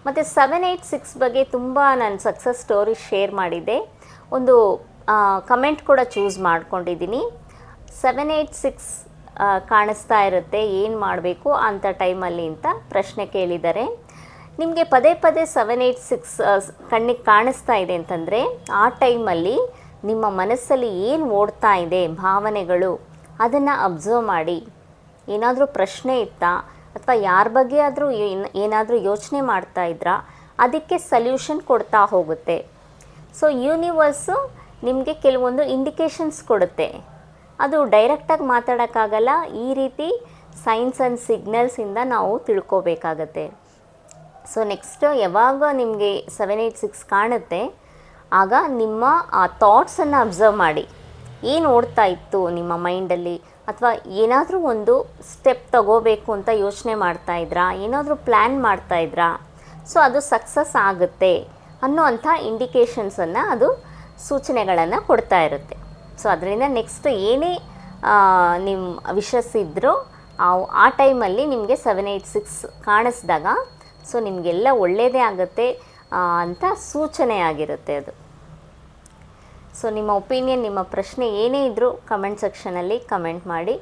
ಮತ್ತು 786 ಬಗ್ಗೆ ತುಂಬ ನಾನು ಸಕ್ಸಸ್ ಸ್ಟೋರಿ ಶೇರ್ ಮಾಡಿದ್ದೆ. ಒಂದು ಕಮೆಂಟ್ ಕೂಡ ಚೂಸ್ ಮಾಡ್ಕೊಂಡಿದ್ದೀನಿ. 786 ಕಾಣಿಸ್ತಾ ಇರುತ್ತೆ, ಏನು ಮಾಡಬೇಕು ಅಂಥ ಟೈಮಲ್ಲಿ ಅಂತ ಪ್ರಶ್ನೆ ಕೇಳಿದ್ದಾರೆ. ನಿಮಗೆ ಪದೇ ಪದೇ 786 ಕಣ್ಣಿಗೆ ಕಾಣಿಸ್ತಾ ಇದೆ ಅಂತಂದರೆ ಆ ಟೈಮಲ್ಲಿ ನಿಮ್ಮ ಮನಸ್ಸಲ್ಲಿ ಏನು ಓಡ್ತಾ ಇದೆ ಭಾವನೆಗಳು, ಅದನ್ನು ಅಬ್ಸರ್ವ್ ಮಾಡಿ. ಏನಾದರೂ ಪ್ರಶ್ನೆ ಇತ್ತಾ ಅಥವಾ ಯಾರ ಬಗ್ಗೆ ಆದರೂ ಏನಾದರೂ ಯೋಚನೆ ಮಾಡ್ತಾ ಇದ್ರಾ, ಅದಕ್ಕೆ ಸಲ್ಯೂಷನ್ ಕೊಡ್ತಾ ಹೋಗುತ್ತೆ. ಸೊ ಯೂನಿವರ್ಸು ನಿಮಗೆ ಕೆಲವೊಂದು ಇಂಡಿಕೇಷನ್ಸ್ ಕೊಡುತ್ತೆ. ಅದು ಡೈರೆಕ್ಟಾಗಿ ಮಾತಾಡೋಕ್ಕಾಗಲ್ಲ, ಈ ರೀತಿ ಸೈನ್ಸ್ ಆ್ಯಂಡ್ ಸಿಗ್ನಲ್ಸಿಂದ ನಾವು ತಿಳ್ಕೊಬೇಕಾಗತ್ತೆ. ಸೊ ನೆಕ್ಸ್ಟ್ ಯಾವಾಗ ನಿಮಗೆ 786 ಕಾಣುತ್ತೆ ಆಗ ನಿಮ್ಮ ಆ ಥಾಟ್ಸನ್ನು ಅಬ್ಸರ್ವ್ ಮಾಡಿ. ಏನು ಓಡ್ತಾ ಇತ್ತು ನಿಮ್ಮ ಮೈಂಡಲ್ಲಿ, ಅಥವಾ ಏನಾದರೂ ಒಂದು ಸ್ಟೆಪ್ ತಗೋಬೇಕು ಅಂತ ಯೋಚನೆ ಮಾಡ್ತಾಯಿದ್ರಾ, ಏನಾದರೂ ಪ್ಲ್ಯಾನ್ ಮಾಡ್ತಾಯಿದ್ರಾ, ಸೊ ಅದು ಸಕ್ಸಸ್ ಆಗುತ್ತೆ ಅನ್ನೋವಂಥ ಇಂಡಿಕೇಷನ್ಸನ್ನು ಅದು ಸೂಚನೆಗಳನ್ನು ಕೊಡ್ತಾ ಇರುತ್ತೆ. ಸೊ ಅದರಿಂದ ನೆಕ್ಸ್ಟ್ ಏನೇ ನಿಮ್ಮ ವಿಷಸ್ ಇದ್ದರೂ ಆ ಟೈಮಲ್ಲಿ ನಿಮಗೆ 786 ಕಾಣಿಸ್ದಾಗ ಸೊ ನಿಮಗೆಲ್ಲ ಒಳ್ಳೆಯದೇ ಆಗುತ್ತೆ ಅಂತ ಸೂಚನೆ ಆಗಿರುತ್ತೆ ಅದು. ಸೊ ನಿಮ್ಮ ಒಪಿನಿಯನ್, ನಿಮ್ಮ ಪ್ರಶ್ನೆ ಏನೇ ಇದ್ದರೂ ಕಮೆಂಟ್ ಸೆಕ್ಷನಲ್ಲಿ ಕಮೆಂಟ್ ಮಾಡಿ.